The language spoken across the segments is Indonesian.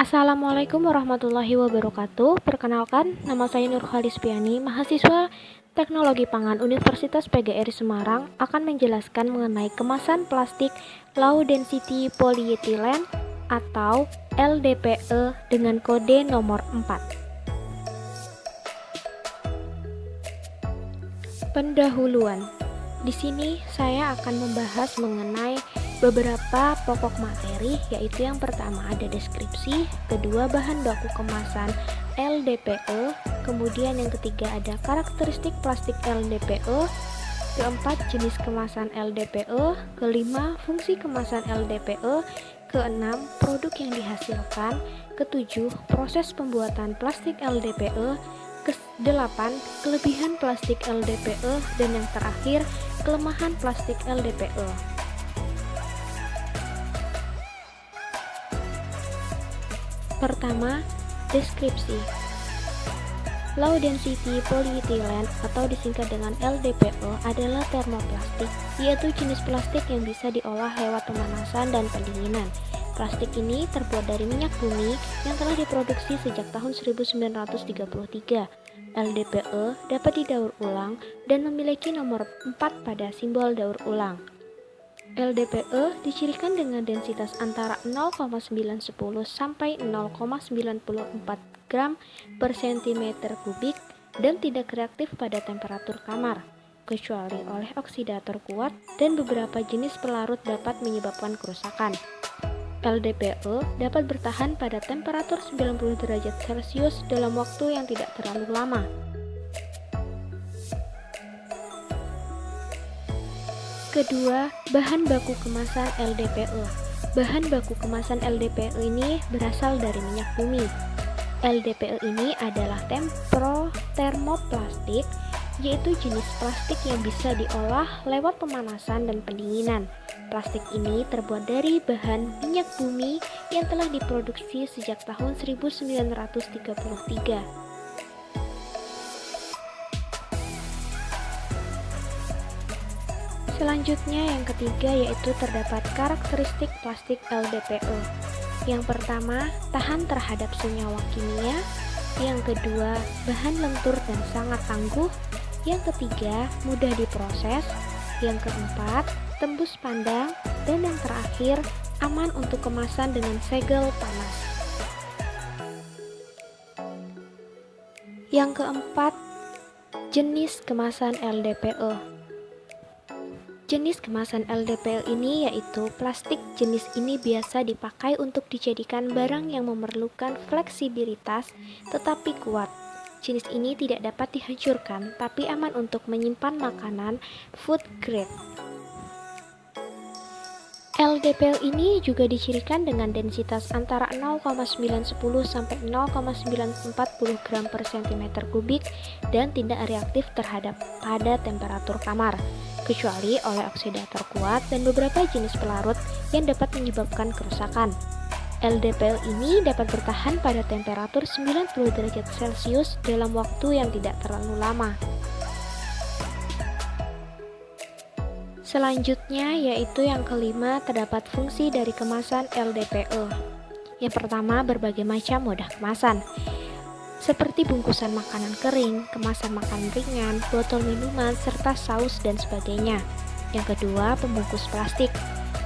Assalamualaikum warahmatullahi wabarakatuh. Perkenalkan, nama saya Nurhalispiani, mahasiswa Teknologi Pangan Universitas PGRI Semarang, akan menjelaskan mengenai kemasan plastik Low Density Polyethylene atau LDPE dengan kode nomor 4. Pendahuluan. Di sini saya akan membahas mengenai beberapa pokok materi, yaitu yang pertama ada deskripsi, kedua bahan baku kemasan LDPE, kemudian yang ketiga ada karakteristik plastik LDPE, keempat jenis kemasan LDPE, kelima fungsi kemasan LDPE, keenam produk yang dihasilkan, ketujuh proses pembuatan plastik LDPE, ke-8 kelebihan plastik LDPE, dan yang terakhir kelemahan plastik LDPE. Pertama, deskripsi. Low Density Polyethylene atau disingkat dengan LDPE adalah termoplastik, yaitu jenis plastik yang bisa diolah lewat pemanasan dan pendinginan. Plastik ini terbuat dari minyak bumi yang telah diproduksi sejak tahun 1933. LDPE dapat didaur ulang dan memiliki nomor 4 pada simbol daur ulang. LDPE dicirikan dengan densitas antara 0,910 sampai 0,94 gram per cm kubik dan tidak reaktif pada temperatur kamar, kecuali oleh oksidator kuat dan beberapa jenis pelarut dapat menyebabkan kerusakan. LDPE dapat bertahan pada temperatur 90 derajat Celcius dalam waktu yang tidak terlalu lama. Kedua, bahan baku kemasan LDPE. Bahan baku kemasan LDPE ini berasal dari minyak bumi. LDPE ini adalah termoplastik, yaitu jenis plastik yang bisa diolah lewat pemanasan dan pendinginan. Plastik ini terbuat dari bahan minyak bumi yang telah diproduksi sejak tahun 1933. Selanjutnya yang ketiga yaitu terdapat karakteristik plastik LDPE. Yang pertama, tahan terhadap senyawa kimia. Yang kedua, bahan lentur dan sangat tangguh. Yang ketiga, mudah diproses. Yang keempat, tembus pandang. Dan yang terakhir, aman untuk kemasan dengan segel panas. Yang keempat, jenis kemasan LDPE. Jenis kemasan LDPE ini yaitu plastik jenis ini biasa dipakai untuk dijadikan barang yang memerlukan fleksibilitas tetapi kuat. Jenis ini tidak dapat dihancurkan tapi aman untuk menyimpan makanan food grade. LDPE ini juga dicirikan dengan densitas antara 0,910 sampai 0,940 gram per cm kubik dan tidak reaktif terhadap pada temperatur kamar, kecuali oleh oksidator kuat dan beberapa jenis pelarut yang dapat menyebabkan kerusakan. LDPE ini dapat bertahan pada temperatur 90 derajat Celcius dalam waktu yang tidak terlalu lama. Selanjutnya yaitu yang kelima, terdapat fungsi dari kemasan LDPE. Yang pertama, berbagai macam wadah kemasan, seperti bungkusan makanan kering, kemasan makanan ringan, botol minuman, serta saus dan sebagainya. Yang kedua, pembungkus plastik.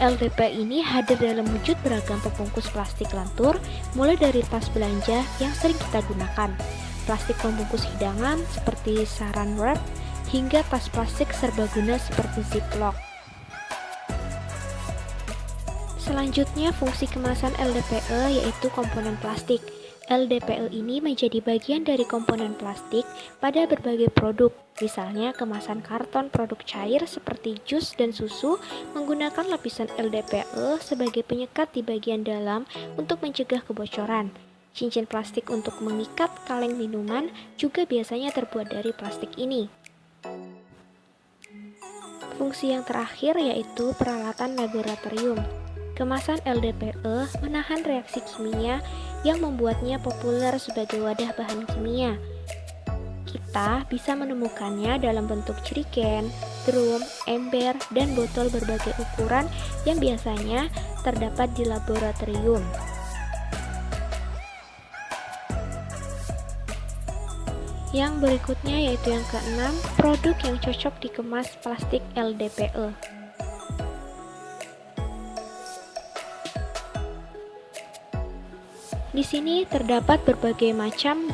LDPE ini hadir dalam wujud beragam pembungkus plastik lentur, mulai dari tas belanja yang sering kita gunakan, plastik pembungkus hidangan seperti saran wrap, hingga tas plastik serbaguna seperti ziplock. Selanjutnya, fungsi kemasan LDPE yaitu komponen plastik. LDPE ini menjadi bagian dari komponen plastik pada berbagai produk, misalnya kemasan karton produk cair seperti jus dan susu menggunakan lapisan LDPE sebagai penyekat di bagian dalam untuk mencegah kebocoran. Cincin plastik untuk mengikat kaleng minuman juga biasanya terbuat dari plastik ini. Fungsi yang terakhir yaitu peralatan laboratorium. Kemasan LDPE menahan reaksi kimia yang membuatnya populer sebagai wadah bahan kimia. Kita bisa menemukannya dalam bentuk jerigen, drum, ember, dan botol berbagai ukuran yang biasanya terdapat di laboratorium. Yang berikutnya yaitu yang keenam, produk yang cocok dikemas plastik LDPE. Di sini terdapat berbagai macam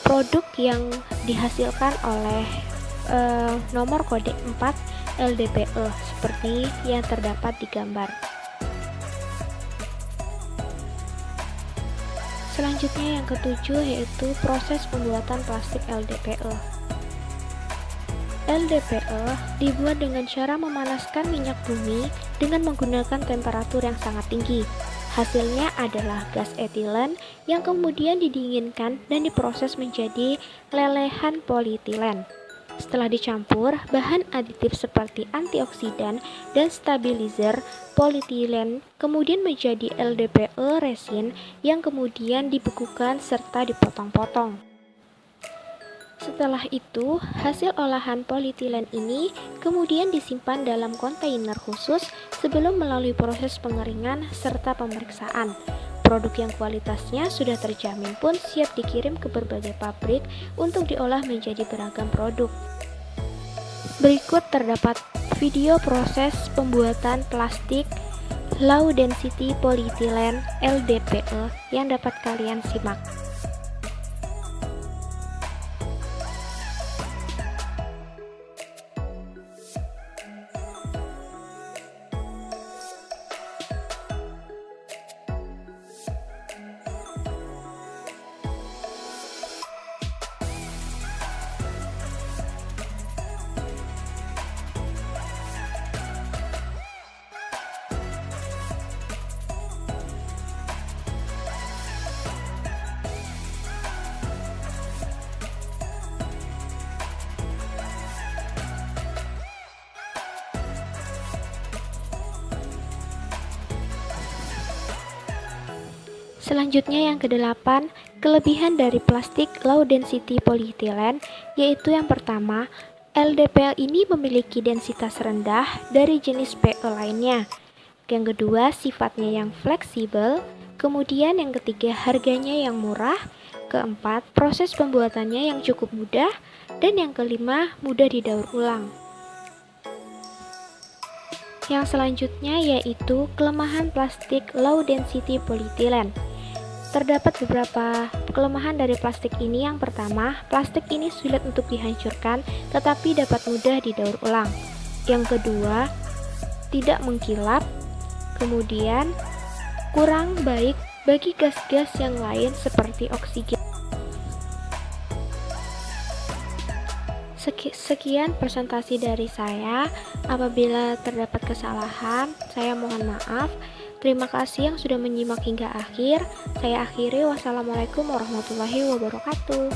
produk yang dihasilkan oleh nomor kode 4 LDPE seperti yang terdapat di gambar. Selanjutnya yang ketujuh yaitu proses pembuatan plastik LDPE. LDPE dibuat dengan cara memanaskan minyak bumi dengan menggunakan temperatur yang sangat tinggi. Hasilnya adalah gas etilen yang kemudian didinginkan dan diproses menjadi lelehan polietilen. Setelah dicampur, bahan aditif seperti antioksidan dan stabilizer polietilen kemudian menjadi LDPE resin yang kemudian dibekukan serta dipotong-potong. Setelah itu, hasil olahan polietilen ini kemudian disimpan dalam kontainer khusus sebelum melalui proses pengeringan serta pemeriksaan. Produk yang kualitasnya sudah terjamin pun siap dikirim ke berbagai pabrik untuk diolah menjadi beragam produk. Berikut terdapat video proses pembuatan plastik Low Density Polyethylene LDPE yang dapat kalian simak. Selanjutnya yang kedelapan, kelebihan dari plastik low density polyethylene, yaitu yang pertama, LDPE ini memiliki densitas rendah dari jenis PE lainnya. Yang kedua, sifatnya yang fleksibel. Kemudian yang ketiga, harganya yang murah. Keempat, proses pembuatannya yang cukup mudah. Dan yang kelima, mudah didaur ulang. Yang selanjutnya yaitu kelemahan plastik low density polyethylene. Terdapat beberapa kelemahan dari plastik ini. Yang pertama, plastik ini sulit untuk dihancurkan tetapi dapat mudah didaur ulang. Yang kedua, tidak mengkilap. Kemudian, kurang baik bagi gas-gas yang lain seperti oksigen. Sekian presentasi dari saya. Apabila terdapat kesalahan, saya mohon maaf. Terima kasih yang sudah menyimak hingga akhir. Saya akhiri. Wassalamualaikum warahmatullahi wabarakatuh.